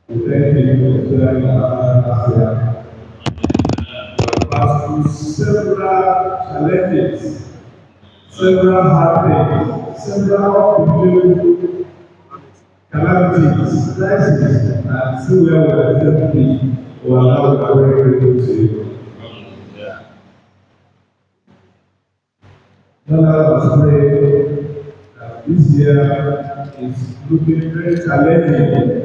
We thank you for sharing our last year. We have passed through several challenges, several hard things, several unbelievable calamities, crises, and see where we are today. We are now very grateful to you. None of us pray that this year is looking very challenging.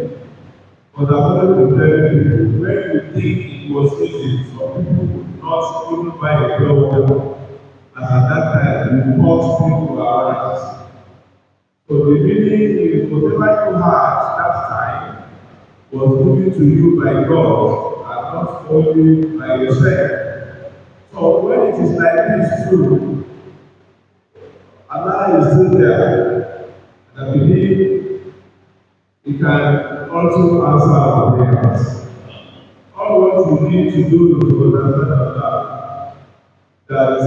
But I wanted to tell people, when you think it was easy, some people would not even buy a pure water. And at that time, you bought people around. So the meaning is whatever you had that time was given to you by God and not only by yourself. So when it is like this too, Allah is still there. And I believe He can also answer our prayers. All what you need to do is to understand Allah, that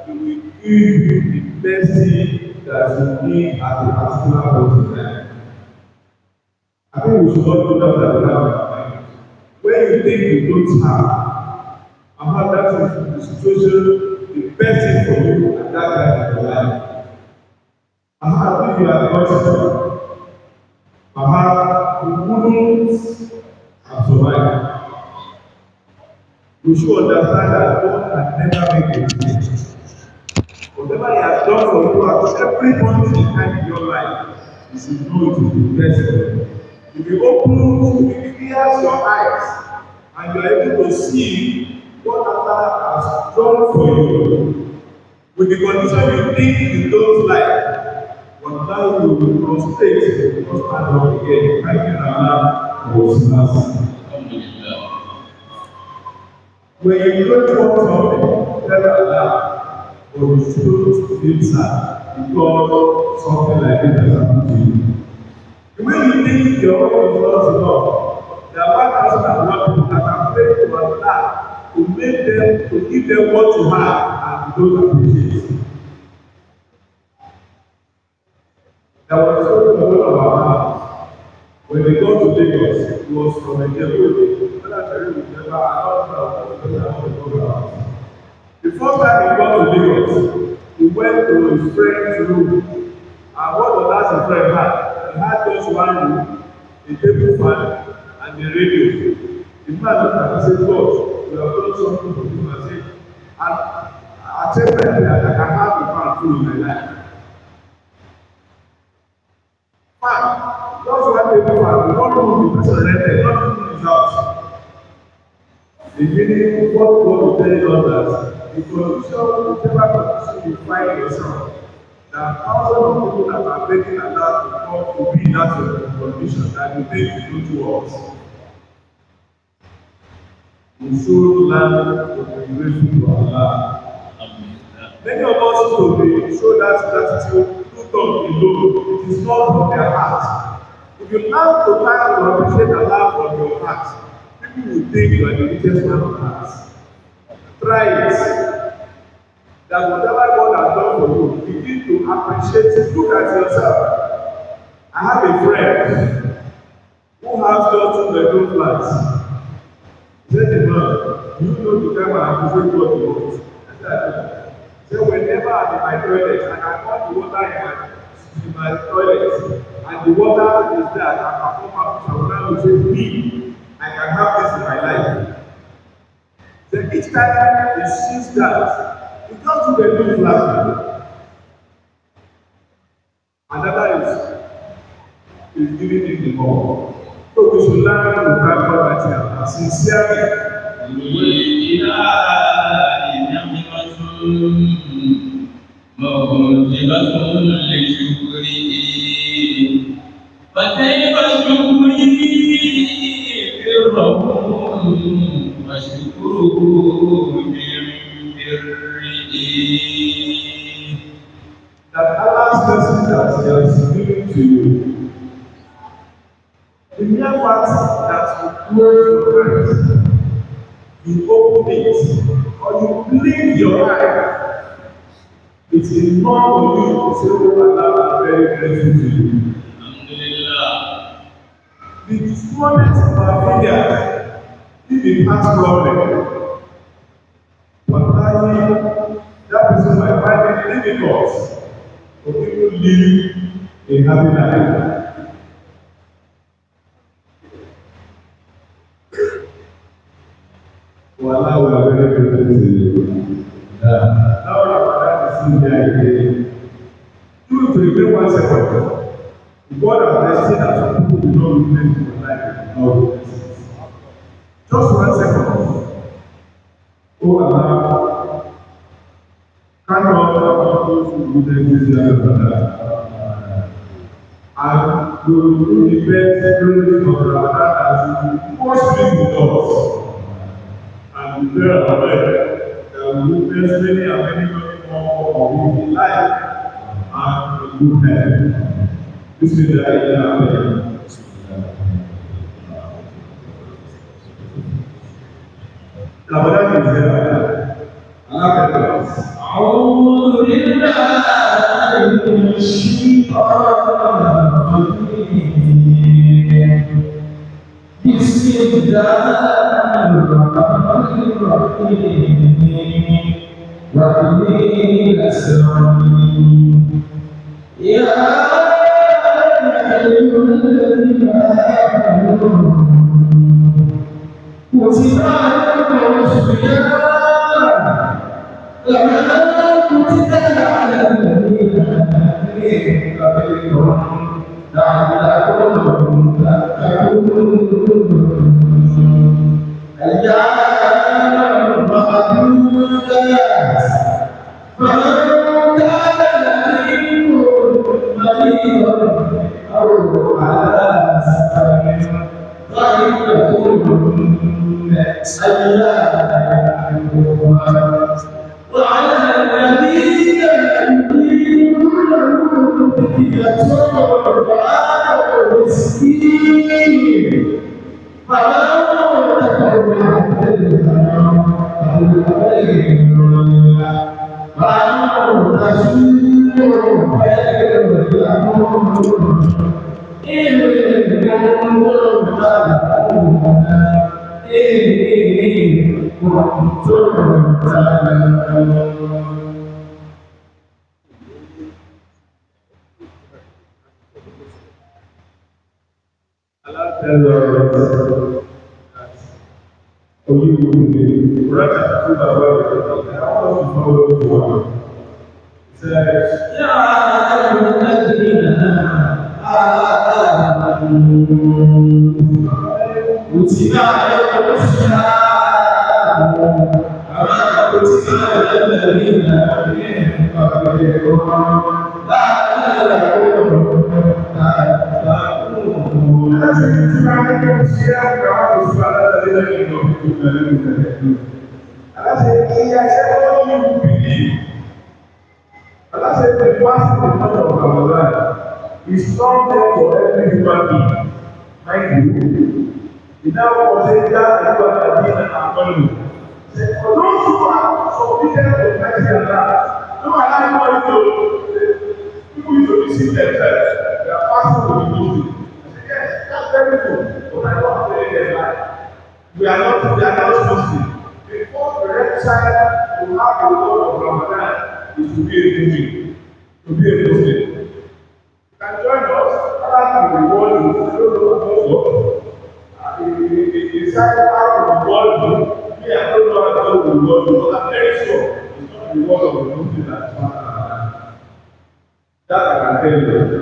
He will give you the best thing that you need at a particular point in time. I think we should not do that at the time. When you think you don't have, that is the situation, the best thing for you at that time in your life. If you are not, you wouldn't have survived. We should understand that God can never make a mistake. Whatever He has done for you at every point in time in your life, you should know it is the best for you. If you open, if you clear your eyes, and you are able to see what Allah has done for you, with the condition you think you don't like, but now you will prostrate, you will not stand up again, thanking Allah for His mercy. When you don't want something, tell Allah, or you should feel sad because something like this has happened to you. The way you think your own is not enough, there are 1,001 people that are praying to Allah to make them, to give them what you have and you don't appreciate it. There was a story of one of our house. When they got to Lagos, it was from a neighborhood. The first time he got to Lagos, he went to his friend's room. And what the last friend had? He had just one room, a table fan, and a radio. The man looked at him and said, God, you have done something for me. I said, I tell them that I can have a fan too in my life. Fan, just one table fan, one room, the person rented, not even his house. The meaning what God is telling us that the condition, whichever condition you find yourself, there are thousands of people that are begging Allah to come to be in that condition that you think you do to us. We should learn to be grateful to Allah. Many of us to show that gratitude through tongue alone. It is not from their heart. If you learn to thank to appreciate Allah from your heart, people will think you are the richest man on earth. Try it. That whatever God has done for you, begin to appreciate it. Look at yourself. I have a friend who has just 2 bedroom flats. He said, the man, you know the time I appreciate what you want. I said, he said, whenever I'm in my toilet and I want the water in my toilet, and the water is there, I can perform my wish. I will now say, me, I can have this in my life. Then each time he sees that, he comes to the new flat. Another is giving him the more. So we should learn to thank God and sincerely. فكيف شكري بالرب وشكره من بره. That Allah's blessing that He has given to you, the mere fact that you close your eyes, you open it, or you blink your eye, it is enough for you to say, oh Allah, I'm very grateful to you. The smallest inconvenience, if it has problem, wallahi, that person might find it difficult for people to live a happy life. Wallahi, we are very grateful to you. Now Ramadan is in there again. Do it to remain 1 second. God has blessed that some people will not witness in your life will not witness. Just 1 second. Oh Allah, count on those who witness this year Ramadan. And we will do the best during Ramadan as we most live with us. And we pray our best that we witness many and many more of His life and good health. Bismillahirrahmanirrahim. Ramadan is here. أعوذ بالله من الشيطان الرجيم بسم الله الرحمن الرحيم وبه نستعين يا أيها الذين آمنوا كتب عليكم الصيام كما كتب على الذين من قبلكم لعلكم تتقون أياما معدودات فمن كان منكم مريضا أو على سفر فعدة من أيام وعلى الذين يطيقونه فدية طعام مسكين فمن تطوع خيرا فهو خير له وأن تصوموا خير لكم إن كنتم تعلمون كنتم تعلمون Allah tells us that you will write a book about it. I want us to follow this one. It says, يا أيها الذين آمنوا كتب عليكم الصيام كما كتب على الذين من قبلكم لعلكم تتقون Allah said, He has said, only you believe. Allah said, the fast in the month of Ramadan is not there for every human being. Mind you, he now considers that you are the being and money. For those who are submitted to Christ and Allah, no allow anybody to people need to deceive themselves. They are fasting to be Muslim. I say, yes, that's very good. But I don't play their life. We are not Muslim. Before the right side to have the Lord of Ramadan is to be a Muslim. To be a Muslim. You can join us. Allah will reward you. I don't know he decided how to reward you. Me, I don't know how to reward you, but I'm very sure it's not the reward of the Muslim that is not that I can tell you.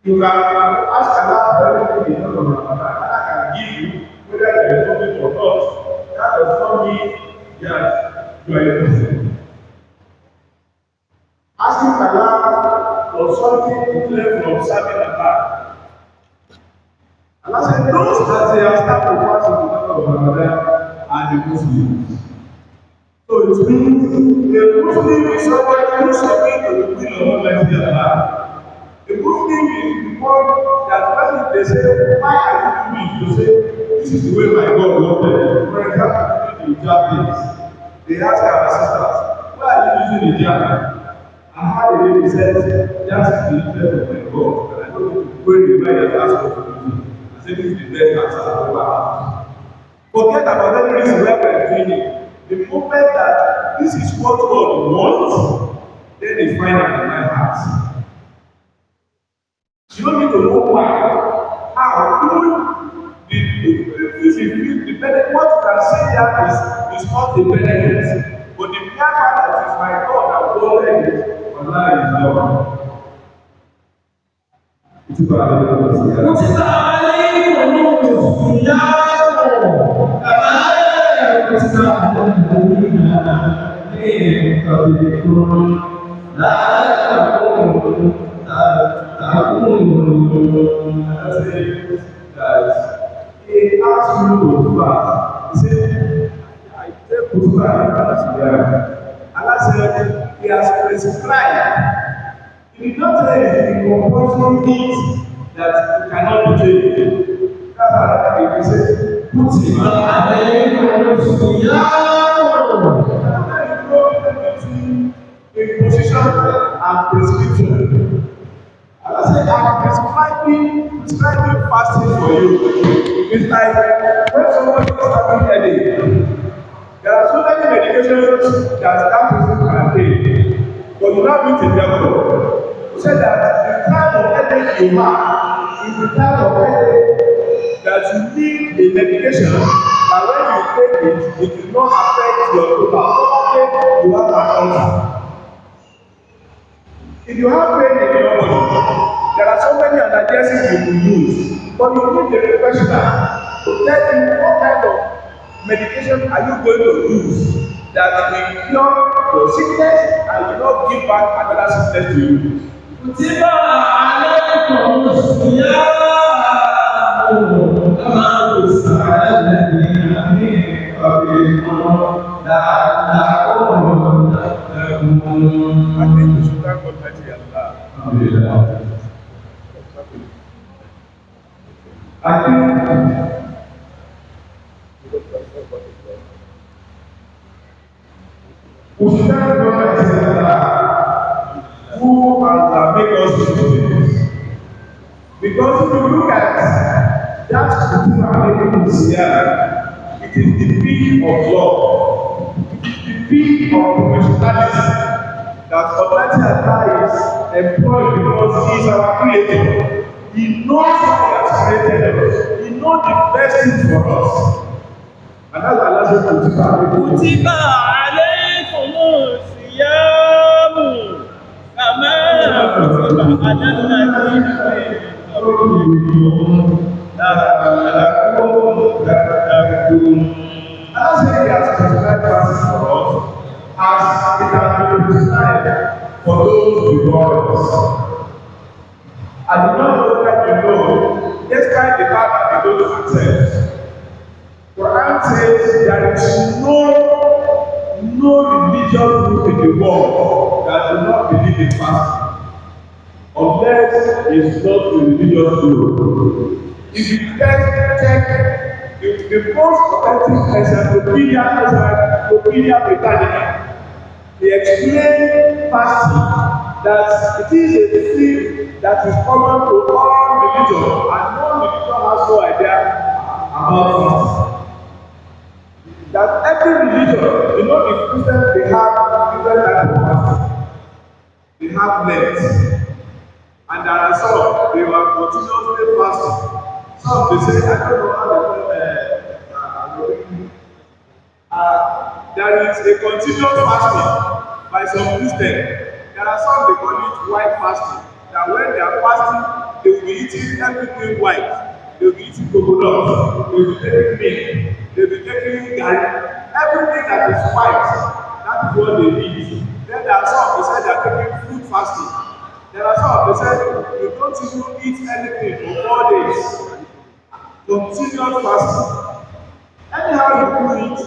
You can ask Allah for everything in the name of Ramadan. Allah can give you whether there is something or not. That does not mean that you are a Muslim. Asking Allah for something to claim from serving Allah. Allah said, those that they have started fasting in the month of Ramadan are the Muslims. So it means a Muslim is somebody who submits to the will of Almighty Allah. A Muslim is one that when they say, why are you doing it? To say, this is the way my God wanted. For example, the hijab things. They ask our sisters, why are you using hijab? And how the lady says, that is the interest of my God. And I don't need to pray the way that ask us to do. This is the best answer I've ever had. Forget about any reason why we're doing it. The moment that this is what God wants, then it's final in my heart. You don't need to know why. How? The benefit, what you can say here is not the benefit. But the mere fact that it's my God that wanted it, Allah is love. كتب عليكم الصيام كما كتب على الذين من قبلكم لعلكم تتقون. Guys, he asked you to fast. He said, I take Kutuba and Allah said, He has prescribed. He did not tell you the compulsory things that you cannot be doing. That's why he said, Kutuba between imposition and prescription. Allah said, I'm prescribing fasting for you. It's like when somebody is having headache. There are so many medications that person can take, but you not meet a doctor. He said that the type of headache you have is the type of headache that you need a medication that when you take it, it will not affect your total. You have an ulcer. If you have pain in your body, there are so many analgesics you can use, but you need a professional to tell you what kind of medication are you going to use that will cure your sickness and will not give back another sickness to you. Kutiba alaykum as-siyam kama kutiba ala alladhina min qablikum la'allakum tattaqun. I think we should thank God mighty Allah. I think we should thank God mighty Allah who has made us Muslims. Because if you look at that Kutuba alaykum as-siyam, it is the peak of love, the peak of professionalism that Almighty Allah is employed because He is our Creator. He knows what He has created us. He knows the best thing for us. And that's why Allah says, Kutiba alaykum as-siyam kama kutiba ala alladhina Allah says He has prescribed fasting for us as it has been prescribed for those before us. I do not know that you know, despite the fact that they don't accept. Quran says there is no religious group in the world that do not believe in fasting, unless it's not a religious group. If you check the most authentic encyclopedia Britannica, they explain fasting that it is a thing that is common to all religions, and no religion has no idea about fasting. That every religion, you know, the Christians, they have different types of fasting. They have Lent, and there are some they were continuously fasting. Some they say, I don't know how there is a continuous fasting by some Christians. There are some they call it white fasting. That when they are fasting, they will be eating everything white. They will be eating coconut. They will be taking milk. They will be taking garlic. Everything that is white, that is what they eat. Then there are some they say they are taking food fasting. There are some they say you don't even eat anything for 4 days. Continuous fasting. Anyhow you do it,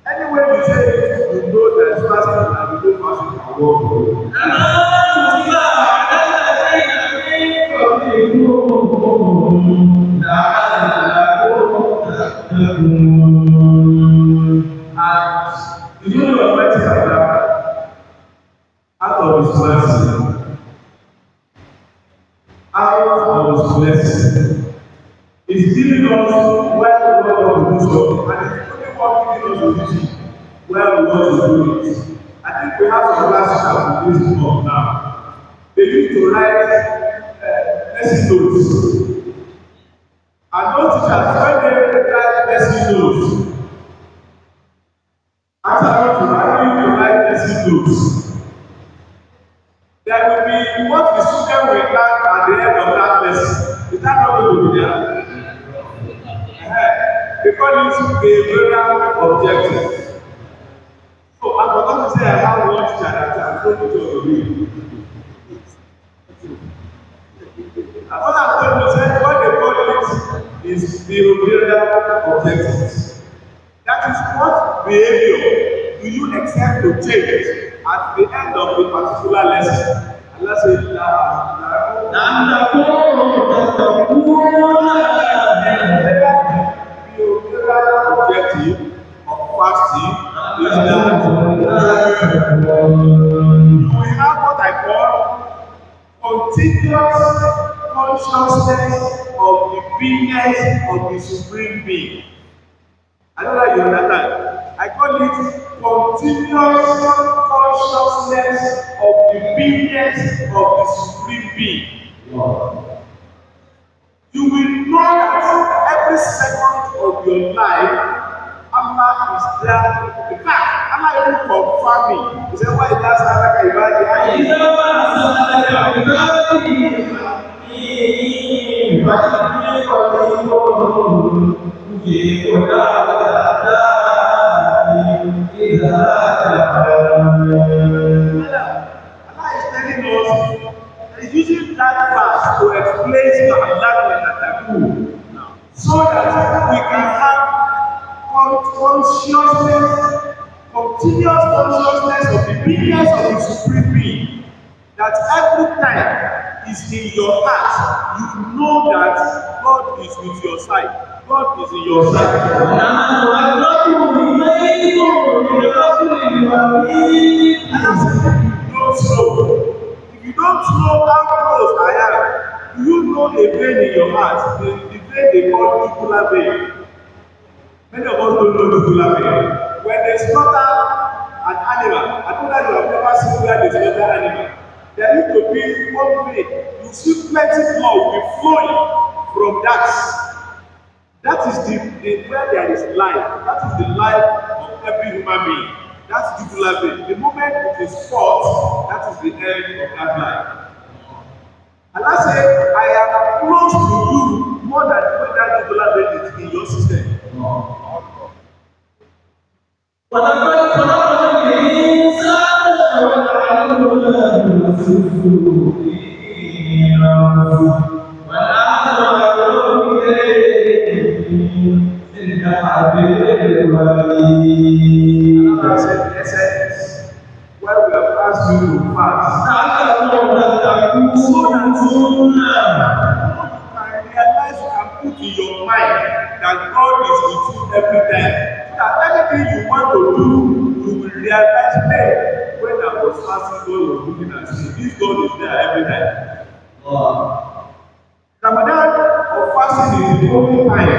anyway you say it, you know there is fasting and you know fasting can work for you. And you know your mighty Allah, out of His mercy, out of His blessing, is giving us when we want to do something, and it's only one giving us the vision when we want to do it. I think we have some classes that we use book now. They used to write lesson notes. And those teachers, when they write lesson notes, after to write lesson notes, there will be what the student will learn at the end of that lesson. Is that not going to be there? They call it behavioral objectives. So I forgot to say I have one teacher that I'm going to read. What I'm going to say, what they call it is behavioral objectives. That is what behavior do you expect to change at the end of a particular lesson. And let's say, behavioral objective of fasting is that we have what I call continuous consciousness of the beingness of the Supreme Being. I don't know if you understand. I call it continuous consciousness of the beingness of the Supreme Being. Wow. You will know that every second of your life, Allah is there. In fact, Allah even confirming. He said, why does Allah is using that verse to explain Allah so that we can have consciousness, continuous consciousness of the beingness of the Supreme Being. That every time is in your heart, you know that God is with your side. God is in your side. Don't know. If you don't know how close I am, do you know a vein in your heart? The vein they call jugular vein. Many of us don't know jugular vein. When they slaughter an animal, I don't know if you have never seen where they slaughter an animal. There used to be one vein. You see plenty blood will be flowing from that. That is the where there is life. That is the life of every human being. That's jugular vein. The moment it is cut, that is the end of that life. And I say, I am close to you more than when that jugular vein is in your system. Why we have asked you to fast, so that you can realize, you can put in your mind that God is with you every time. So that anything you want to do, you will realize, hey, when I was fasting, God was looking at me. This God is there every time. Ramadan or fasting is the only time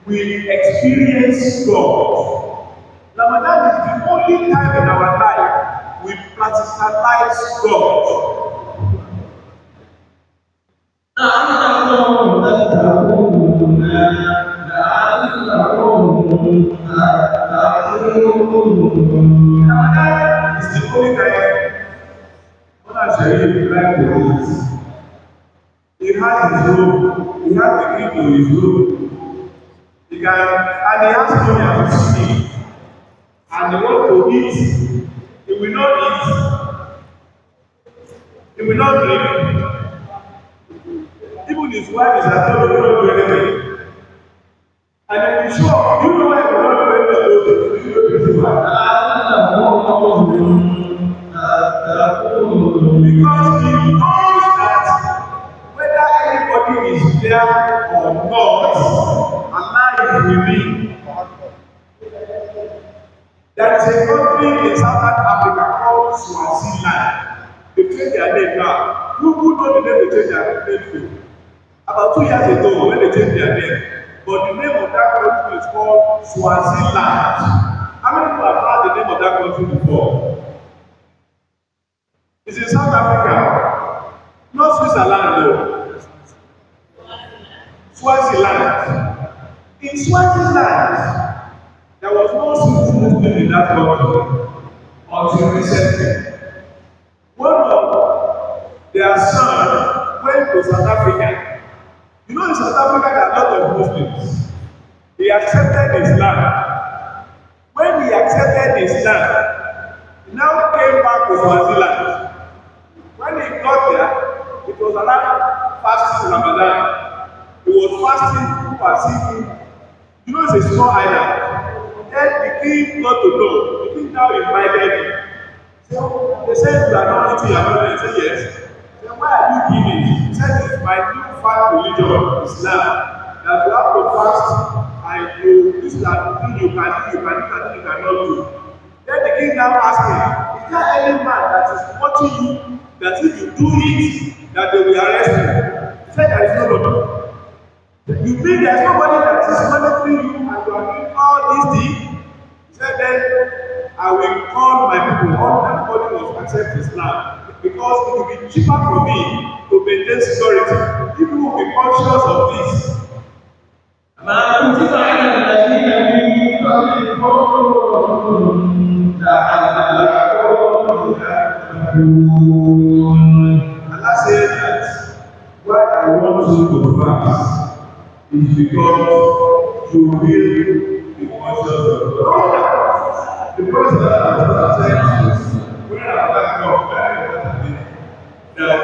we experience God. Ramadan is the only time in our life we practicalize God. Ramadan is the only time when I share you like the rules. He has his room, he has the key to his room. He can, and he has money as his seed. And he wants to eat. He will not eat. He will not drink. Even his wife is at home, he will not do anything. And he will show, you know why he will not do any of those things. Because he knows that whether anybody is there or not, Allah is with me. There is a country in Southern Africa called Swaziland. They change their name now. Who know the name they change their name to? About 2 years ago, when they changed their name, but the name of that country is called Swaziland. How many people have heard the name of that country before? It's in South Africa, not Switzerland though. Swaziland. In Swaziland, there was no Muslim in that country until recently. One of their son went to South Africa. You know in South Africa there are a lot of Muslims. He accepted Islam. When he accepted Islam, he now came back to Swaziland. When he got there, it was around fasting Ramadan. He was fasting, people were seeing. You know it's a small island. Then the king got to know. The king now invited him. So they said, you are not eating your brother. He said, yes. Then why are you giving? He said, it's my new fast religion, Islam. That you have to fast and you, this is the thing you can do, you cannot do. Then the king now asked him, is there any man that is watching you, that if you do it, that they will arrest you? He said, there is nobody. You mean there is nobody that is monitoring you and you are doing all these things? He said, then I will call my people, all everybody must accept Islam. Because it will be cheaper for me to maintain security. People will be conscious of this. ما كتب على الذين من قبلكم لعلكم تتقون. Allah said that why I want you to fast is because you will be conscious of God. The person that I was saying when I back up very importantly that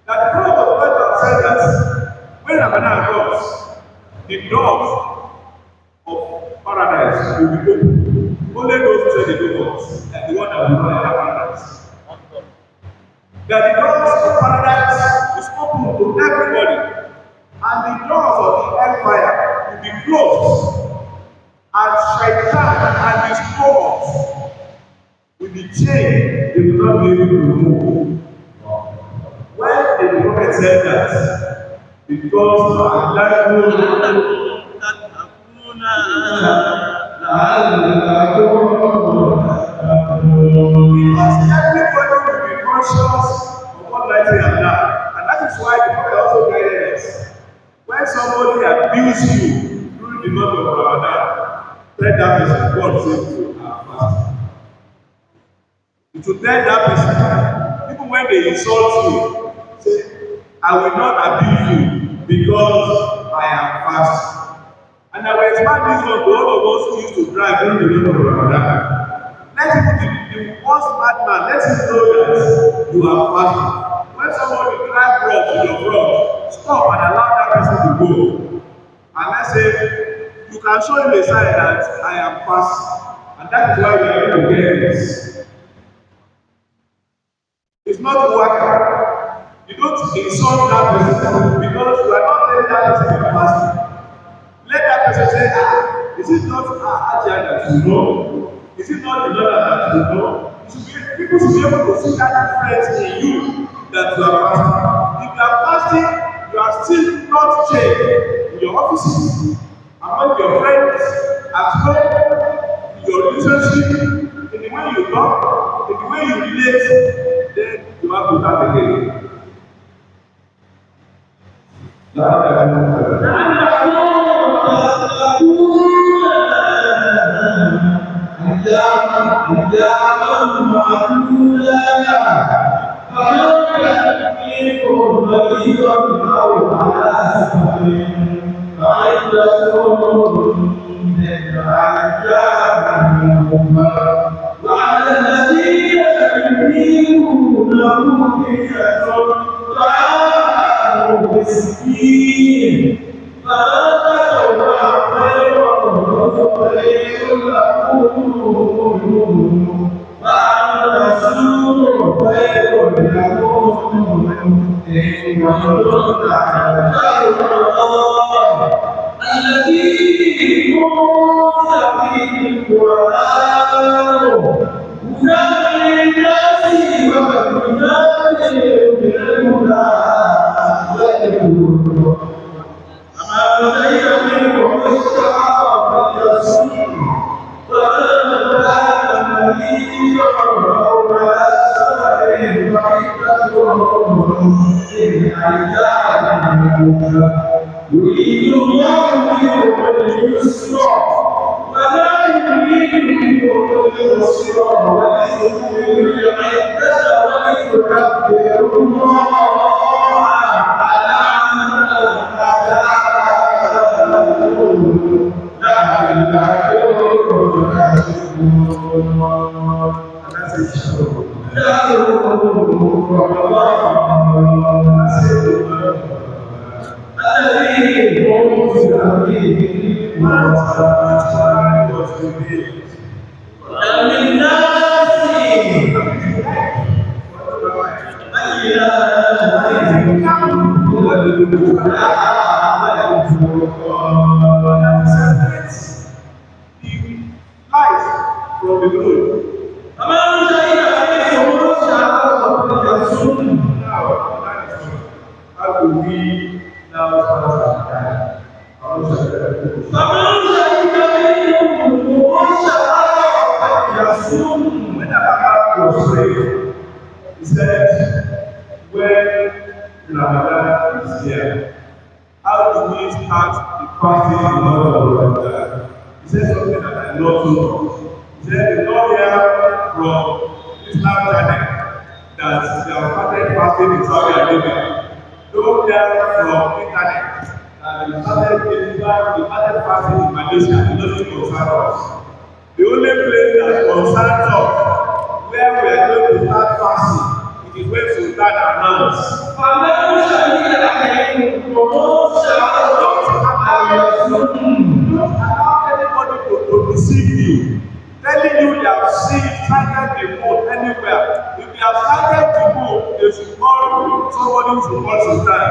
that the prophet of God said that when Ramadan comes, the doors of paradise will be open. Only those who say they go first, and the one that will not enter paradise. That the doors of paradise is open to everybody, and the doors of the hellfire will be closed. And Shaitan and his cohorts will be chained, they will not be able to move. When the prophet said that, because everybody will be conscious of Almighty Allah, and that is why the prophet also guided us. When somebody abuses you during the month of Ramadan, tell that person, God save you and fast. You should tell that person, even when they insult you, say, I will not abuse you because I am fasting. And I will expand this one to all of us who used to drive during the month of Ramadan. Let him, the worst madman, let him know that you are fasting. When somebody drive wrong to your front, stop and allow that person to go. And let's say, you can show him a sign that I am fasting. And that is why we are going to get this. It's not working. You don't insult that person because you are not letting that person be fasting. Let that person say, is it not Ajah that you know? Is it not the Lord that you know? People should be able to see that difference in you that you are fasting. If you are fasting, you are still not changed in your offices, among your friends, at home, in your relationship, in the way you talk, in the way you relate, then you have to start again. وعلى الذين يؤمنون طعام مسكين فمن تطوع خير لكم وعن رسول خير لكم إن كنتم تعلمون الذي كنت فيه القرآن from the good. Now, how do we now start when Abraham was praying, he said, when Ramadan is here, how do we start the fasting in order of Ramadan? He said something that I love so much. He said, "We don't hear from Islam channel that they have started fasting in Saudi Arabia. Don't hear from internet that they started fasting in Malaysia. It doesn't concern us. The only place that concerns us, where we are going to start fasting, it is when Sultan announced. Don't allow anybody to deceive you, telling you they have seen sighted the moon anywhere. If they have sighted the moon, they should call somebody to call Sultan.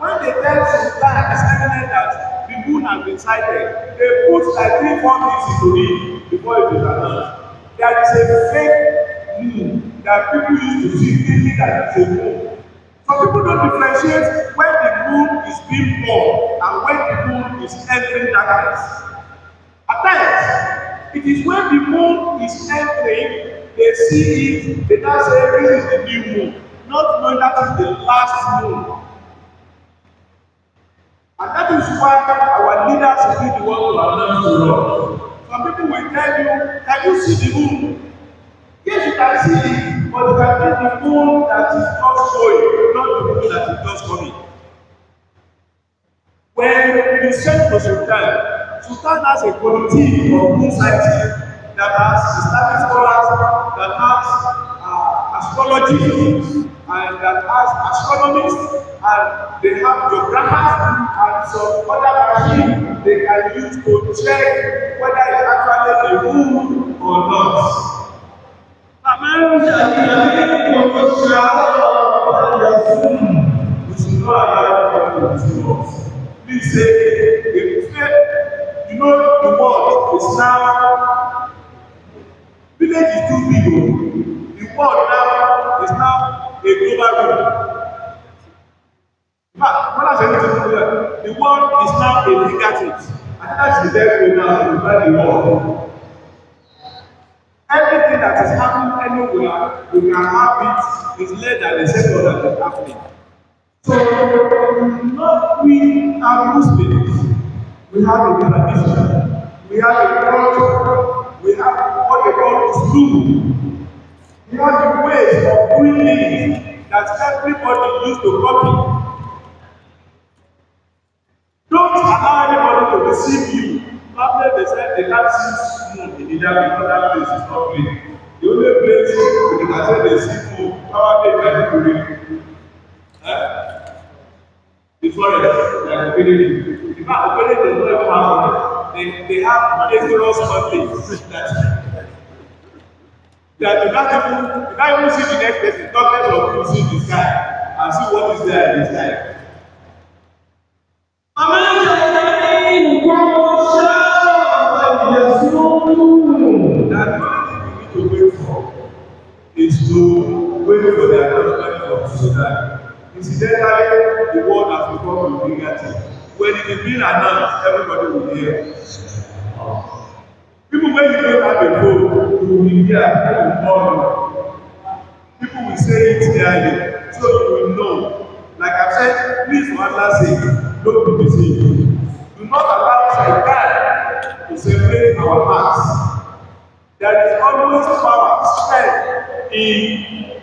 When they tell Sultan, it's evident that the moon has been sighted. They put like 3-4 things into it before it is announced. There is a fake moon that people used to see thinking that it's a moon. Some people don't differentiate when the moon is being born and when the moon is entering darkness. At times, it is when the moon is entering, they see it, they now say this is the new moon, not knowing that is the last moon. And that is why our leaders will be the one to announce to us. Some people will tell you, can you see the moon? Yes, you can see it, but you can see the moon that is just going, not the moon that is just coming. When you send to Sultan has a committee of moon sighting that has Islamic scholars, that has astrology, and that has astronomists, and they have geographers and some other machines they can use to check whether it's actually a moon or not. We should not allow anyone to deceive us. Please say, you know, the world is now, village is too big. The world now is now a global world. In fact, when I say this, the world is now a fingertip. And that's the best way now to define the world. Everything that is happening anywhere, we can have it, is less than the sector that is happening. So, not we are Muslims. We have a tradition. We have a culture. We have what they call Islam. We have the ways of doing things that everybody used to copy. Don't allow anybody to deceive you. After they said they can't see moon in other place is not clean. The only place they can say they see moon, probably in Nigeria. The forest, they are opening. In fact, opening they don't even have it. They have dangerous countries that you can't even see the next person. Talk less of you see the sky and see what is there in the sky. That the only thing we need to wait for is to wait for the announcement of Sudan. Incidentally, the world has become a fingertip. When it is being announced, everybody will hear. People, when you don't have a phone, you will hear, people will call you. People will say it clearly, so you will know. Like I've said, please for Allah's sake, don't be deceived. Do not allow Satan to separate our hearts. There is always power, strength in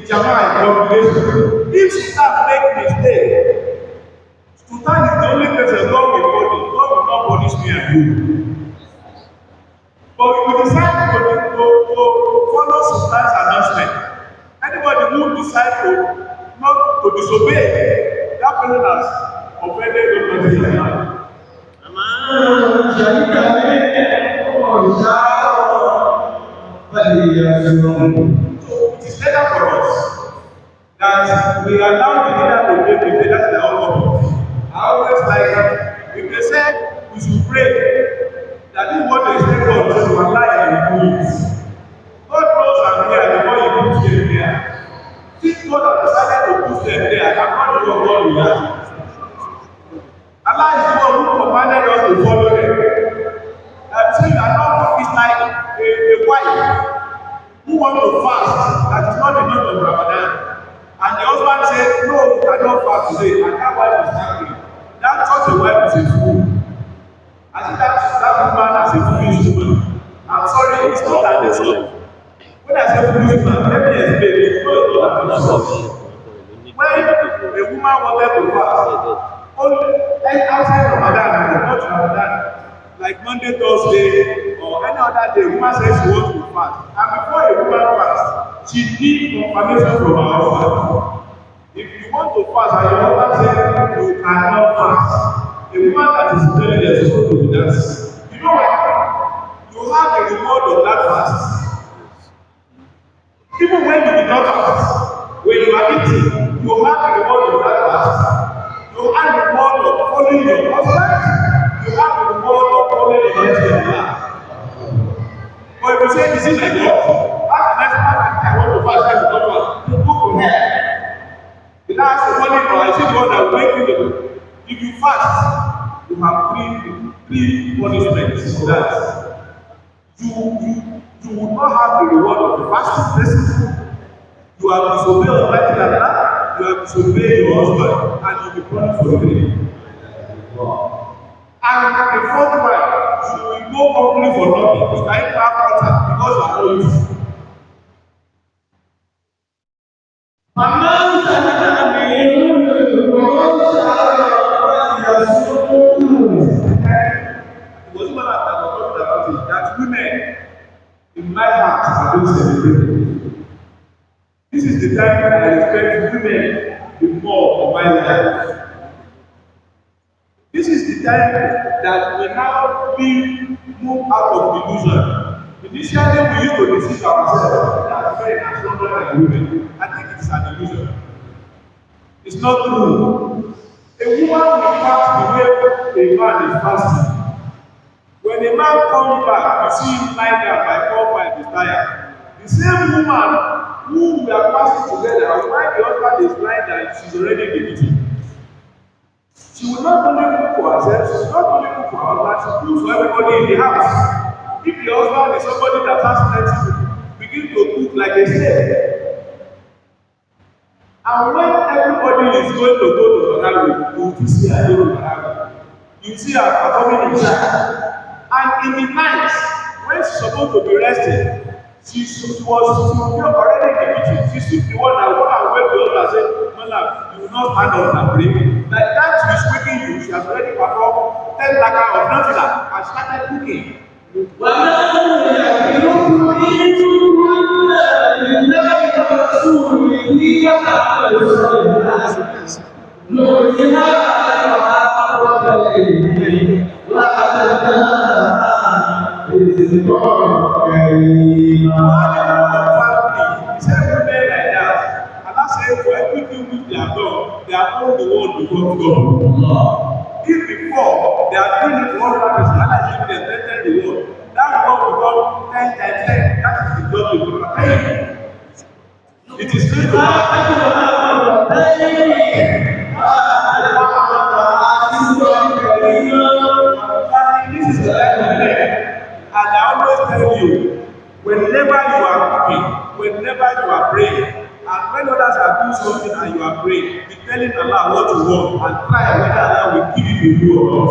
Jamaica congregation. If Sultan make mistake, Sultan is the only person God will punish. God will not punish me and you. But if we decide to follow Sultan's announcement, anybody who decide to not to disobey, that person has offended God. So it is better for us that we allow the leader to make the leader their own government. I always like it. If they say we should pray, that is what they say God says to Allah and do it. God knows I'm here before you put them there. Since God has decided to put them there, I'm not sure God will answer. Allah is the one who commanded us to follow them. So you are not, it's like a wife who wants to fast that is not the month of Ramadan. And the husband said, no, you cannot fast today. And that wife is angry. That such a wife is a fool. I think that woman is a foolish woman. I'm sorry, it's not that it's not. When I say foolish woman, let me explain. It's not that. When a woman wanted to fast, only outside Ramadan, not Ramadan, like Monday, Thursday, or any other day, woman says she wants to fast. And before a woman fasts, she needs confirmation from her husband. If you want to fast and your husband says you cannot fast, a woman that is intelligent is supposed to be dancing. You know what? You have the reward of that fast. Even when you did not fast, when you are eating, you have the reward of that fast. You have the reward of following your husband. You have the reward of following the Lord. But if you say, is it like God? I want to fast, I want to fast. You go from here. The last money, or I see the one that will make you. If you fast, you have three punishments for that. You will not have the reward of the fasting person. You have disobeyed Almighty Allah, you have disobeyed your husband, and you will be punished for it. And the fourth one, you will go company for nothing. You can even have contact because you are old. It was one that was talking about it, that women in my heart are being celebrated. This is the time I expect women the more of my life. This is the time that we now be moved out of illusion. Initially, we used to deceive ourselves that men are stronger than women. I think it's an illusion. It's not true. A woman will fast the way a man is fasting. When a man comes back, you see him lying down by 4-5 is tired. The same woman who we are fasting together, while the husband is lying down, she's already in the kitchen. She will not only cook for herself, she will not only cook for her husband, she cooks for everybody in the house. If the husband is somebody that has plenty to begin to cook like a slave. And when everybody is going to go to Malawi, you will see her go to Malawi. You see her performing in church. And in the night, when she's supposed to be resting, she was already in the kitchen. She took the one that will come and wake the other and say, Mala, you will not stand up and pray. Like that, she's waking you. She has already performed 10 laka of nafila and started cooking. They are all the one before God. If before they are doing it for one person, and I give them 10 reward, that reward will become 10 times 10. That is the job of God. It is going to happen. This is the life of men. And I always tell you, whenever you are cooking, whenever you are praying, and when others are doing something and you are praying, be telling Allah what you want and try whether Allah will give it to you or not.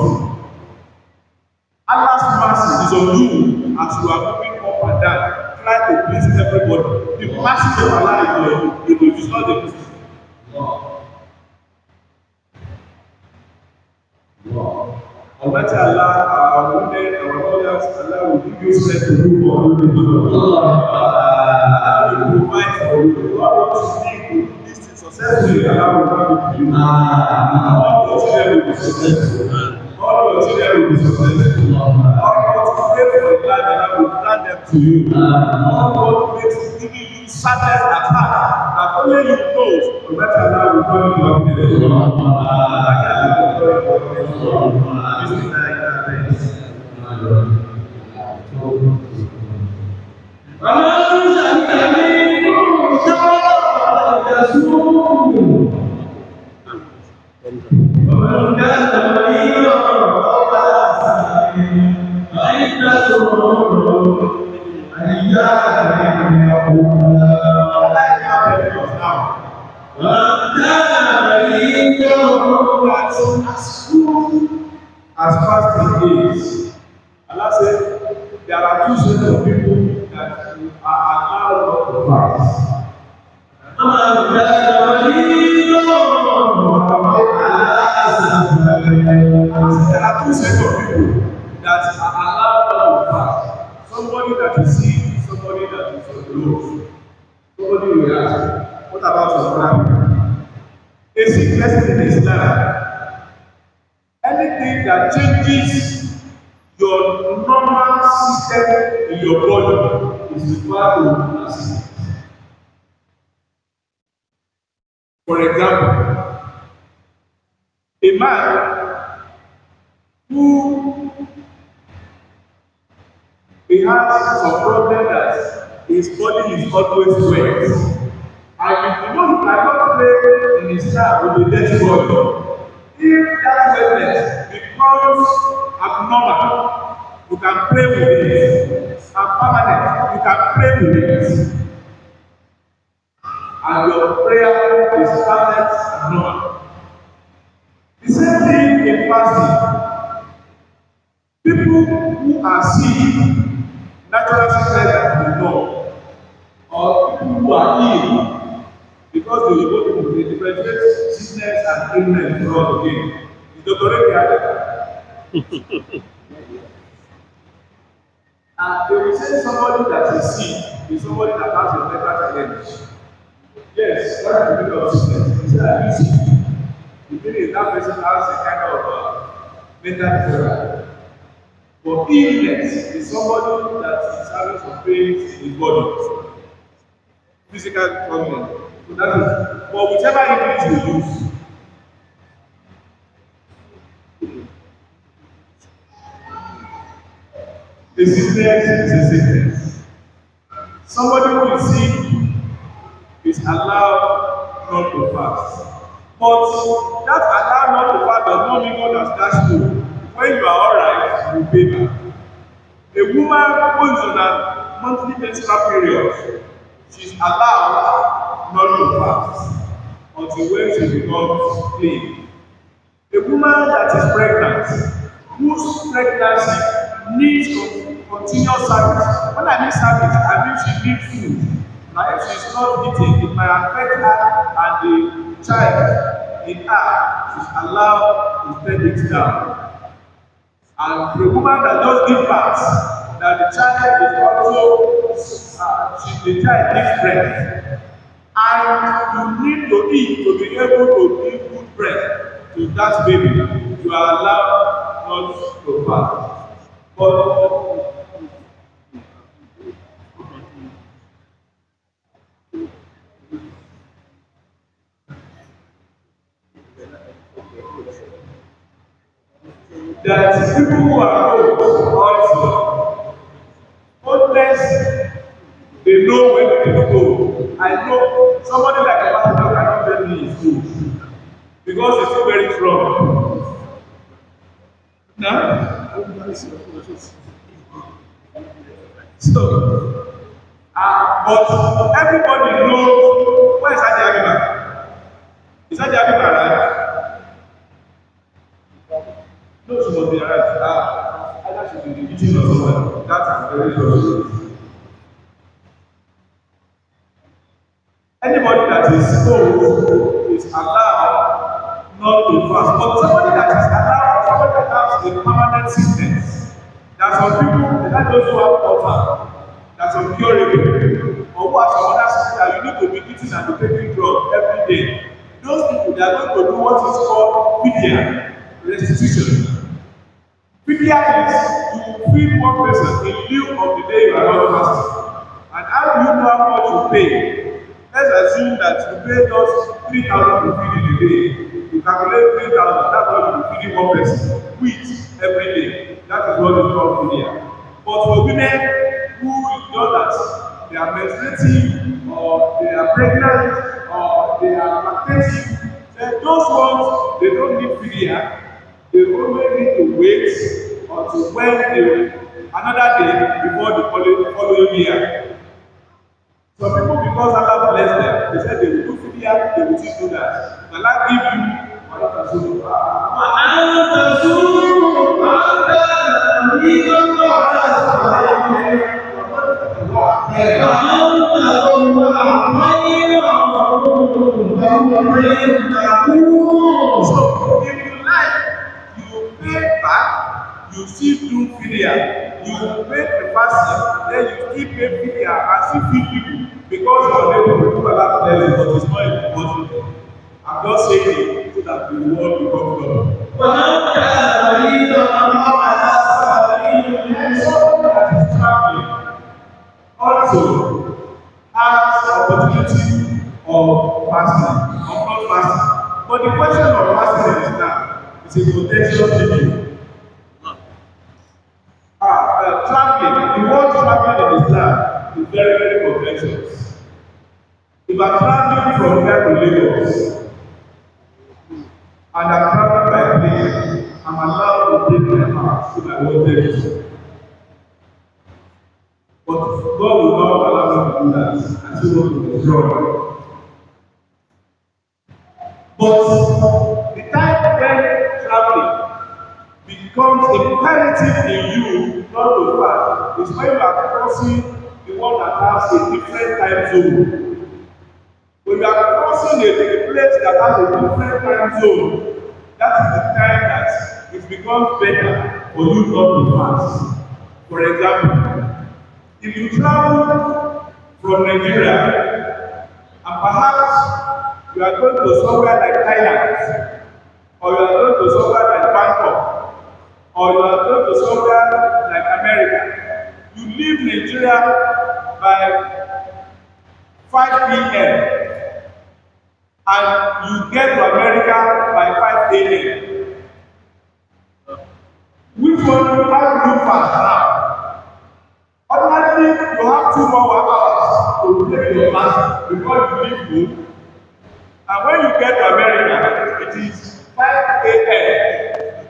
Allah's mercy is on you as you are moving up and down, trying to please everybody. The mercy of Allah is on you. If it is not the case, Almighty Allah, our wounded, our brothers, Allah will give you strength to do more. Allah will provide for you. God wants to see you do this thing successfully. Allah will give it to you. All your children will be successful. All your children will be successful. All God pray for the land, Allah will grant them to you. All God makes giving you sadness at heart that only you know. Almighty Allah will call you happiness. As fast as it is, Allah said there are two sets of people that you are allowed not to fast. There are two sets of people that are allowed not to fast. Somebody that is sick, somebody that is on the road. Somebody will ask, what about your family? A sick person in Islam, anything that changes your normal system in your body is referred to as sickness. For example, a man who he has some problem that his body is always wet, and you know you cannot play in Islam with a dirty body. If that wetness becomes abnormal, you can pray with it, and permanent, you can pray with it, and your prayer is perfect and normal. The same thing in fasting. People who are sick, natural sickness that we know, or people who are ill, because they will go to differentiate sickness and illness throughout the game. It's Dr. And they will say somebody that is sick is somebody that has a mental challenge. Yes, what is the meaning of sickness? He said, are you sick? The meaning is that person has a kind of mental disorder. But illness is somebody that is having some pains in his body, physical problem. So that is, but whichever English we use, a sickness is a sickness. Somebody who is sick is allowed not to fast. But that allowed not to fast does not mean God has dashed you. When you are alright, you pay back. A woman who is on a monthly menstrual period, she is allowed not to fast until when she becomes clean. A woman that is pregnant, whose pregnancy needs continuous service. When I mean service, I mean she needs food. Now if she is not eating, it might affect her and the child in her. She is allowed to take it down. And the woman that just gives birth, that the child is also, the child needs breast. And you need to eat to be able to give good breast to that baby. You are allowed not to fast. But that people who are old also, unless they know when they are old. I know somebody like a pastor cannot tell me he's old because he's still very strong. Now, so, but everybody knows where is AL-HABIBIYYAH? Is AL-HABIBIYYAH alive? No, she must be alive. Either she to be eating or something. That I'm very sure. Anybody that is old is allowed not to fast. But somebody that is allowed, somebody that has a permanent sickness, there are some people, they like those who have ulcer, there are some curable, or who have some other sickness that you need to be eating and be taking drugs every day. Those people, they are going to do what is called fidya, restitution. Fidya is you feed one person in lieu of the day you are not fasting. And how do you know how much you pay? Let's assume that you pay just 3,000 to feed in a day. You calculate 3,000, that's what you feed one person with every day. That is what is called fidya. But for women who know that they are menstruating or they are pregnant or they are lactating, then those ones they don't need fidya. They only need to wait until when they another day before the following year. Some people, because Allah bless them, they said they will do fidya, they will still do that. The Allah give you another zulu. So if you like, you pay back, you still do fidya, you make the fasting, then you still pay fidya and still feed people because you are able to do Allah blessing, but it's not important. I'm just saying it so that the world becomes double. Someone that is traveling also has the opportunity of fasting, of not fasting. But the question of fasting is now, it's a potential issue. Traveling, the word traveling in Islam is very, very contentious. If I'm traveling from here to Lagos, and I'm traveling by plane, I'm allowed to take my house if I wanted to. But God will not allow me to do that until God will withdraw. But the time when traveling becomes imperative in you not to fast is when you are crossing the one that has a different time zone. When you are crossing a place that has a different time zone, that is the time that it becomes better for you not to fast. For example, if you travel from Nigeria and perhaps you are going to somewhere like Thailand, or you are going to somewhere like Bangkok, or you are going to somewhere like America, you leave Nigeria by 5 p.m. and you get to America by 5 a.m. Which one how do you fast now? Ordinarily, you have 2 more hours to take your fast before you leave home. And when you get to America, it is 5 a.m.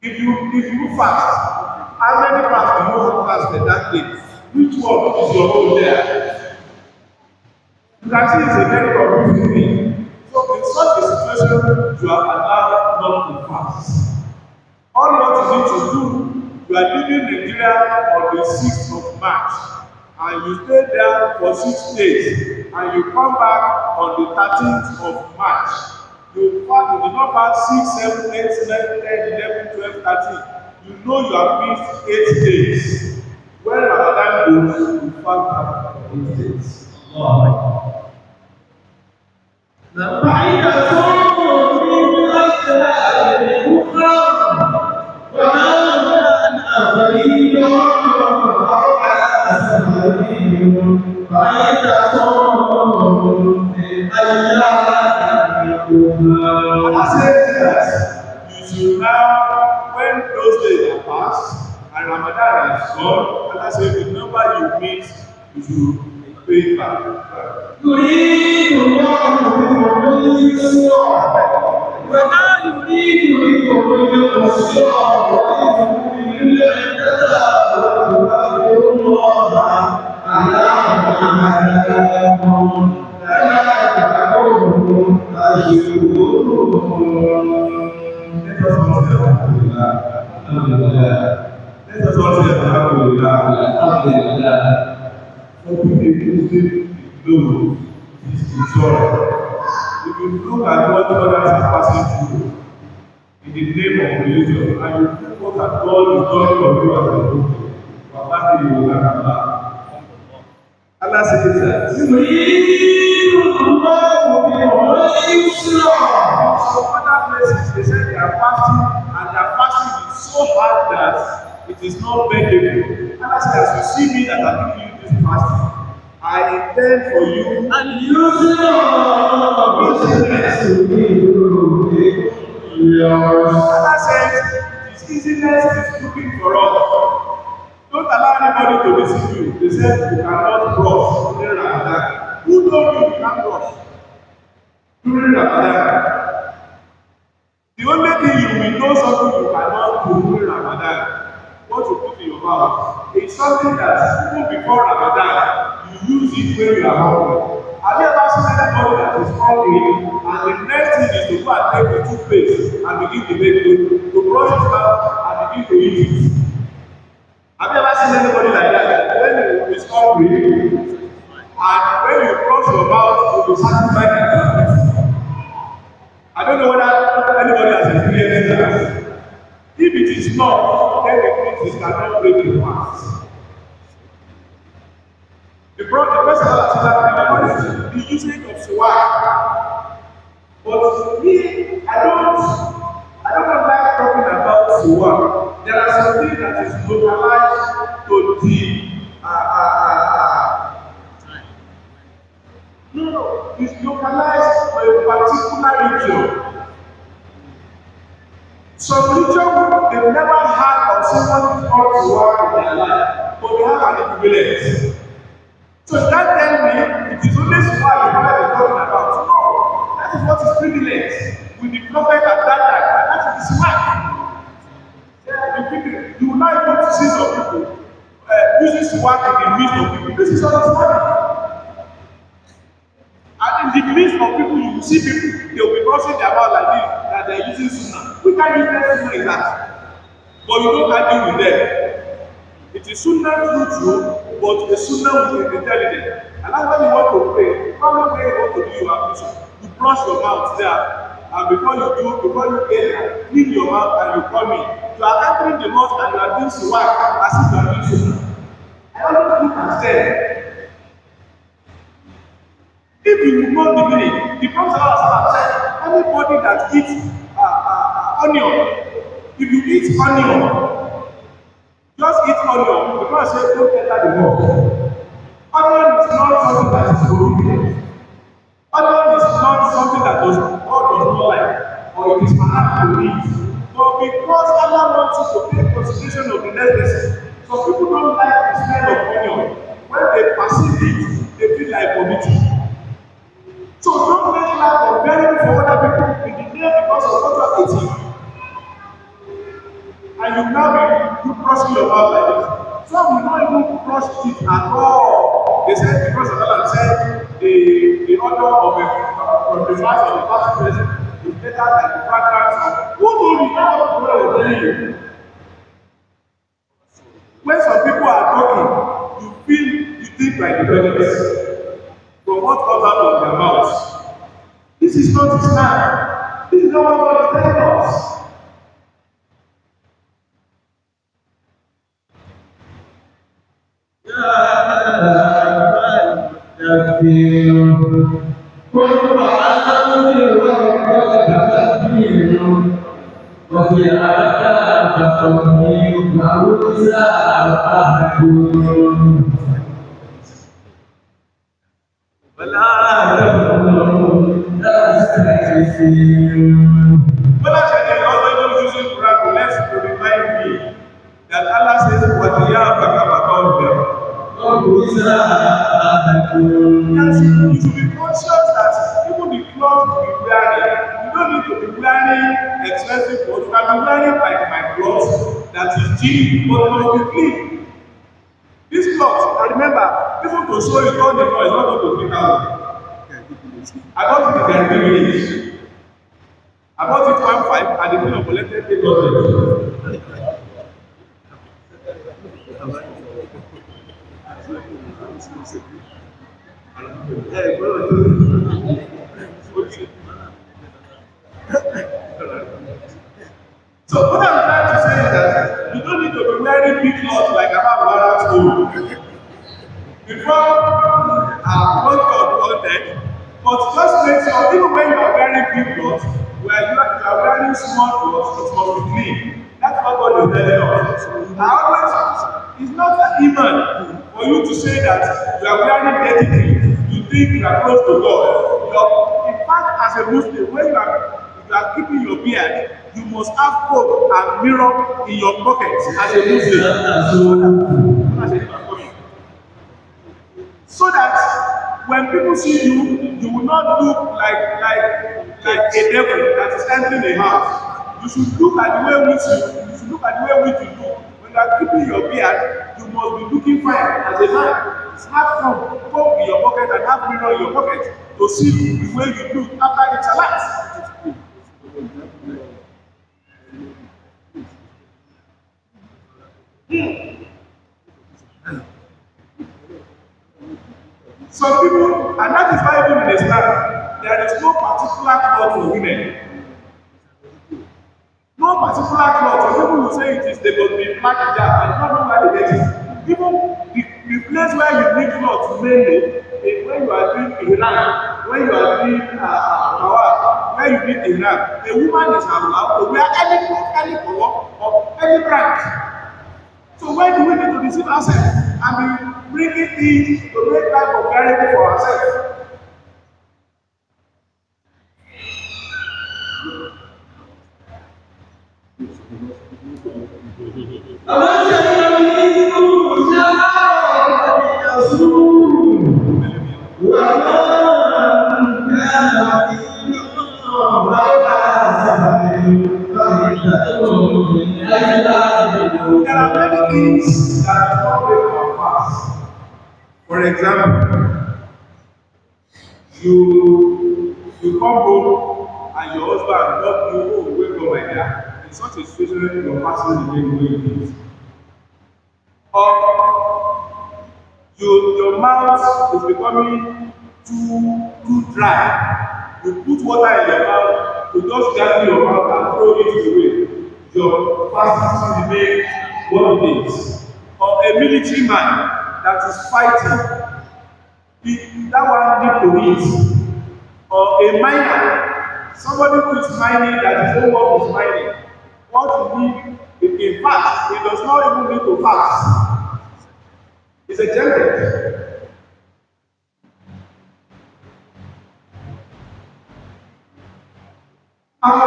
If you fast, how many fasts do you have fasted that day? Which one is your own there? You can see it's a very confusing thing. So in such a situation, you are allowed not to fast. All what you need to do, you are leaving Nigeria on the 6th of March, and you stay there for 6 days, and you come back on the 13th of March. You do not pass 6, 7, 8, 9, 10, 11, 12, 13. You know you have missed 8 days. When Ramadan goes, you fast for 8 days. Allah says that you should now, when those days are passed and Ramadan is gone, Allah says the number you miss, you should pay back. Let us not say Alhamdulillah. Alhamdulillah. Let us all say Alhamdulillah. Alhamdulillah. For people Muslim know is the joy. If you look at what others are passing through in the name of religion, and you look what that God is doing for you as a Muslim, wallahi you will learn Allah. Allah says that. يريد الله بهم اليسر. Some other places they say they are fasting and their fasting is so hard that it is not bearable. Allah says, as you see me that I'm giving you this fasting, I intend for you اليسر Allah says his easiness is looking for us. Don't allow anybody to deceive you. They said you cannot cross during Ramadan. Who told you you can't cross during Ramadan? The only thing you will know something you cannot do during Ramadan, what you put in your mouth, is something that even before Ramadan, you use it when you are hungry. Have you ever seen anybody that is hungry and the next thing is to go and take the toothpaste and begin to make to brush his mouth and begin to eat it? Have you ever seen anybody like that? When you is hungry and when you brush your mouth, you will satisfy that. I don't know whether anybody has experienced that. If it is not, then the means cannot break the fast. The person that is the usage of siwak. But me, I don't like talking about siwak. There are some things that is localized to the no, it's localized for a particular region. Some region they've never had of someone called siwak in their life, but they have an equivalent. So that tell me it is only siwak the Prophet is talking about. No, that is what is privilege with the Prophet at that time, and that is the siwak. You will not able to see some people using siwak in the midst of people. This is understanding. And in the midst of people, you will see people, they will be crossing their mouth like this, that they are using sunnah. We can't use that sunnah in that. But you don't argue with them. It is sunnah true, but the sunnah with intelligence. And that's why you want to pray. How way you want to do your ablution? You brush your mouth there. And before you get clean your mouth and you come in. You are entering the mouth and you are doing siwak as if you are doing sunnah. I always look and say, if you know the meaning, the Prophet said, anybody that eats onion, if you eat onion, just eat onion. The Prophet said, don't enter the mouth. Onion is not something that is prohibited. Onion is not something that God does not like, or it is haram to eat. But because Allah wants you to take consideration of the next person, some people don't like the smell of onion. When they perceive it, they feel like vomiting. So don't make life unbearable for other people in the name because of what you are eating. And you now be you brushing your mouth like this. Some will not even brush it at all. They said because of Allah said the odor of from the mouth of the past person is better than the fragrance of who told you how to will tell you. When some people are talking, you think like the prejudice. From what comes out of their mouths. This is not Islam. This is not what God is telling us. When actually also using Quran to remind me that Allah says, "What you have about them." Yes, you should be conscious that even the clothes you be wearing, you don't need to be wearing expensive clothes. You can be wearing like my clothes that is cheap, but must be clean. This cloth, I remember, even to show you all the noise, not going to take out. I bought it in 10 minutes. I bought it 1.5 and the people collected $800. So what I'm trying to say is that you don't need to be wearing big clothes like Abba told before what God wanted, but just make sure even when you are wearing big clothes, where you are wearing small clothes, it must be clean. That's what God is telling us. I always, it's not an iman for you to say that you are wearing dirty things, you think you are close to God. In fact, as a Muslim, when you are keeping your beard, you must have hope and mirror in your pocket as a Muslim. So that when people see you, you will not look like a devil that is entering a house. You should look at the way which you should look at the way which you look. When you are keeping your beard, you must be looking fine as a man. Have some hope in your pocket and have mirror in your pocket to see the way you look after it's a lot. Some people, and that is why even in Islam, there is no particular cloth for women. No particular cloth. Some people will say it is they must be black hijab. I don't know why they get it. Even the place where you need cloth mainly is when you are doing Ihram, when you are doing Tawaf, where you need Ihram. A woman is allowed to wear any cloth, any color, of any brand. So why do we need to deceive ourselves and be bringing things to make life unbearable for ourselves? There are many things that do not break our fast. For example, you come home and your husband love you, oh, wake up like that. In such a situation, your fasting is going to be. Or your mouth is becoming too dry. You put water in your mouth, you just gargle your mouth and throw it away. Your fasting remains what it is. Or a military man that is fighting, that one need to eat. Or a miner, somebody who is mining that his own work is mining. What he need, in fact, he does not even need to fast. It's a gentleman. How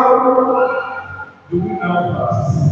do we now fast?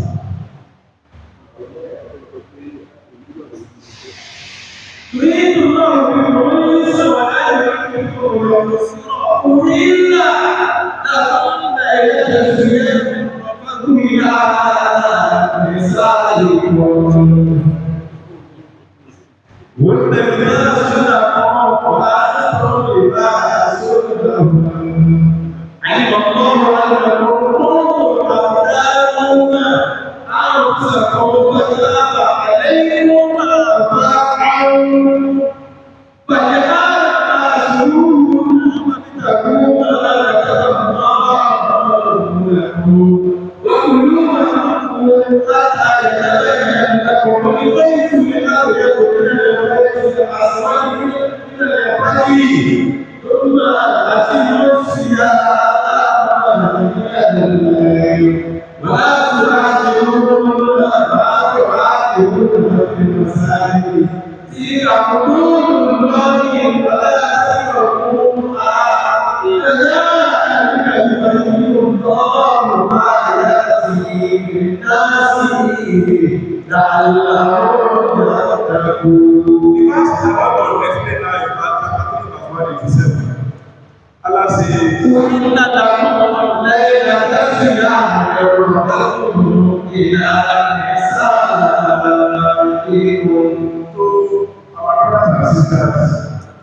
Allah says, our brothers and sisters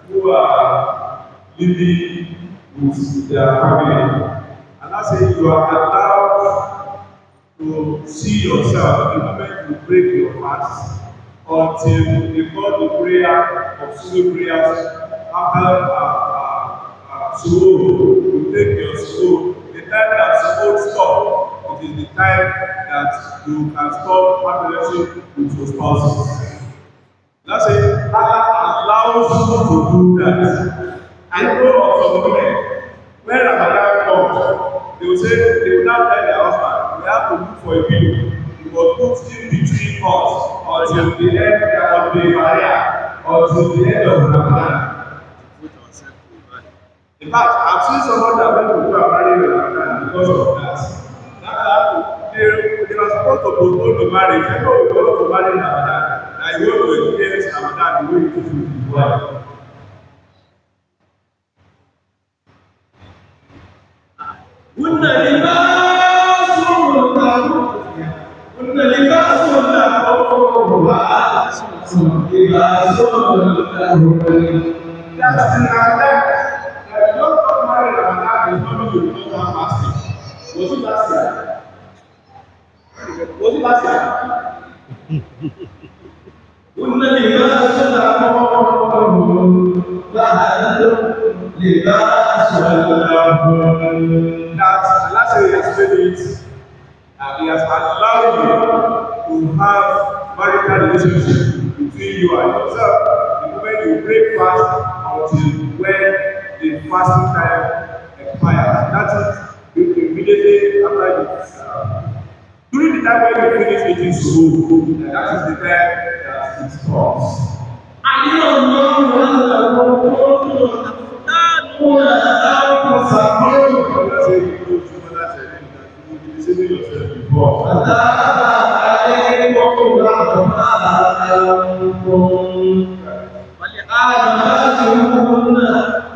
who are living with their family, Allah says you are allowed to see yourself the moment you break your fast until they call the prayer of solo prayers after suhoor. You take your suhoor. The time that suhoor stop, it is the time that you can stop partnership with your spouses. That's it. Allah allows you to do that. I know of some women, when Ramadan comes, they will say, they will now tell their husband, we have to look for a pillow. We will put in between us until the end of the barrier, until the end of Ramadan. In fact, I've seen someone that went to go and marry Ramadan because of that. They were supposed to postpone the marriage. They know we want to marry Ramadan. Now you want to experience Ramadan the way it is with his wife. كنا لباس لكم كنا لباس لكم وأنتم لباس لهم. That's the Ramadan. That you don't marry Ramadan is not you don't have fasting. Was it last year? Was it last year? كنا لباس لكم وأنتم لباس لهم. That Allah says He has made it, and He has allowed you to have marital relationship between you and yourself. The moment you break fast until when the fasting time expires. That is immediately after you. During the time when you finish eating suhoor, that is the time that it stops. علم الله أنكم كنتم تختانون أنفسكم فتاب عليكم وعفاكم والآن باشروهن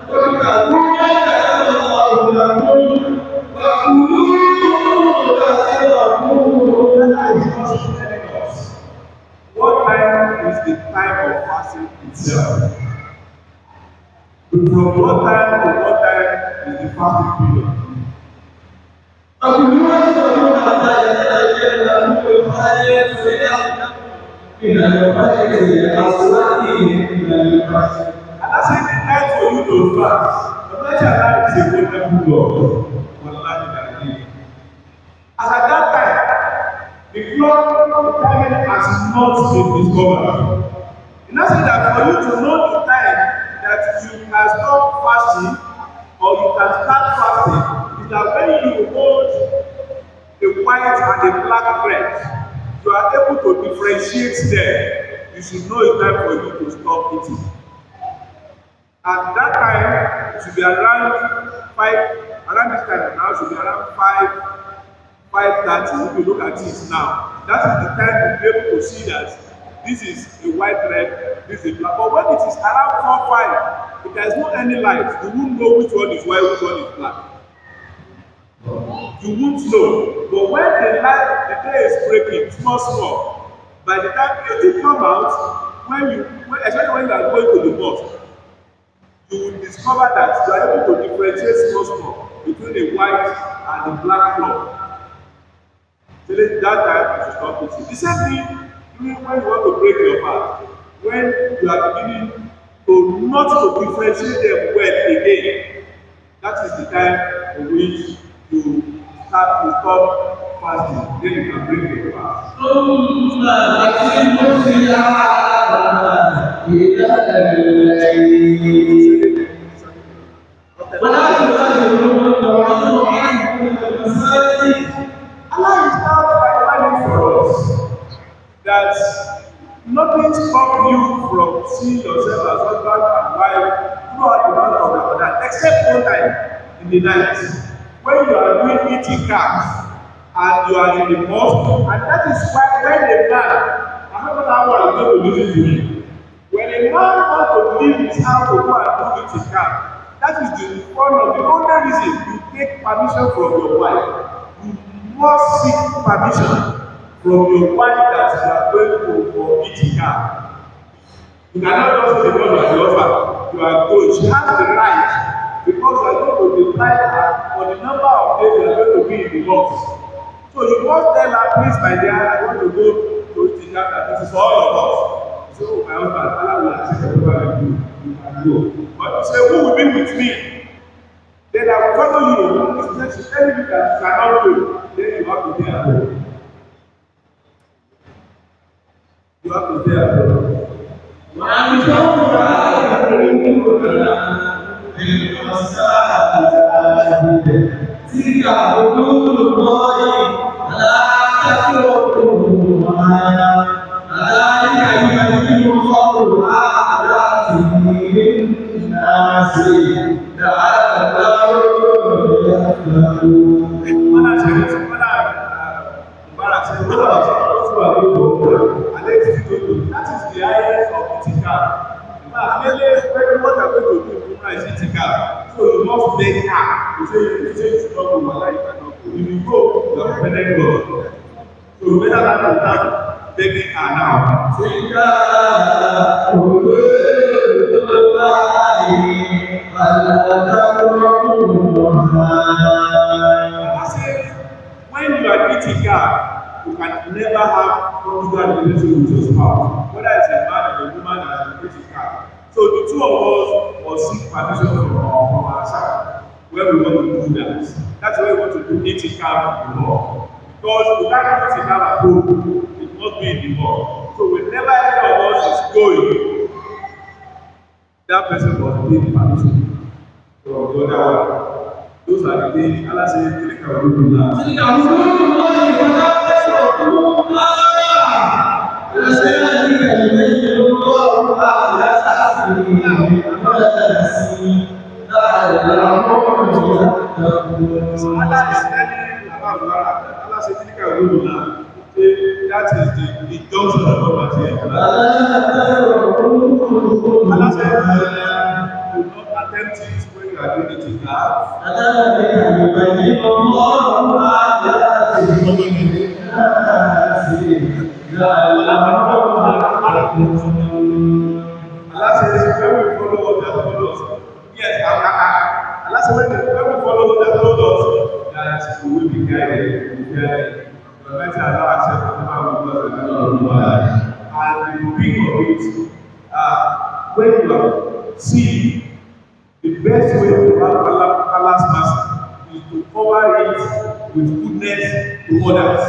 وابتغوا ما كتب الله لكم وكلوا واشربوا. What time is the time of fasting itself? From what time to what time is the fasting period? وكلوا واشربوا حتى يتبين لكم الخيط الأبيض من الخيط الأسود من الفجر. And that's the time for you to fast. The Lord Allah is a wonderful God. As at that time, the clock timing has not been discovered. And that's that for you to know the time that you can stop fasting or you can start fasting is that when you hold the white and the black bread, you are able to differentiate them. You should know it's time for you to stop eating. At that time, it should be around this time now, it should be around 5:30. If you look at it now, that is the time to be able to see that this is a white thread, this is a black. But when it is around 4, 5, if there is no any light, you won't know which one is white, which one is black. You won't know. But when the day is breaking, small, by the time it come out, especially when you are going to the mosque, you will discover that you are able to differentiate small between the white and the black cloth. Till that time you should stop eating. The same thing when you want to break your fast, when you are beginning to not to differentiate them well again, that is the time in which you start to stop fasting. Then you can break your fast. Allah is now providing for us that nothing stops you from seeing yourself as husband and wife throughout the month of Ramadan, except one time in the night when you are doing itikaf and you are in the mosque, and that is why when a man, I don't know how I going to listen to me, when a man wants to leave his house to go and do itikaf, that is one of the only reason you take permission from your wife. You must seek permission from your wife that you are going for itikaf. You cannot just say because of the offer, you are going. She has the right because you are going to reply her for the number of days you are going to be in the mosque. So you must tell her, please my dear, I want to go to itikaf, that this is all of us. So my husband, Allah will accept whatever you can do. But you say, who will be with me? Then I will follow you. If you say, tell you that you cannot do, then you have to be at home. You have to stay at home. تلك حدود الله لا تقربوها ذلك يبين الله آياته للناس لعلهم يهتدون. That is the highest of itikaf. Mainly, when what are going to do in Umrah is itikaf. So you must make her. You say you should not go, Mala, you cannot go. If you go, you are offending God. So you better not to start begging her now. تلك حدود الله فلا تقربوها. I say, when you are itikaf, you can never have conjugal relationship with your spouse, whether it's a man or a woman that is itikaf. So the two of us will seek permission from our side where we want to do that. That's why we want to do itikaf more. Because we can't have itikaf at home. It must be in the mosque. So whenever any of us is going, that person must need permission from the other one. Those are the things Allah says, "Take care of you now." تلك حدود الله فلا تقربوها كذلك يبين الله آياته للناس لعلهم So يهتدون. Allah is telling about Allah. Allah says, "Take care of you now." That is the junction of Allah here. Allah says, "Do not attempt it when you are doing it in God." كذلك يبين الله آياته للناس لعلهم يهتدون. Allah says, when we follow what they have told us, yes, Allah says, when we follow what they have told us, that we will be guided, we will be guided. But let Allah accept whatever we do as a and the big of it, when you are seeing, the best way to have Allah's mercy is to cover it with goodness to others.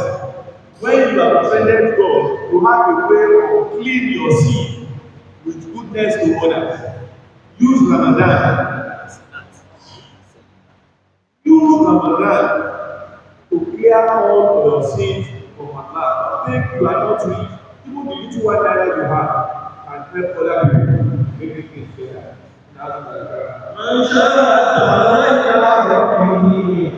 When you have offended God, you have a way of clean your sin with goodness to others. Use Ramadan. Use Ramadan to clear all your sins from Allah. Think you are not rich. Even the little one that you have can help other people. Make it better. من شاء فليعلم به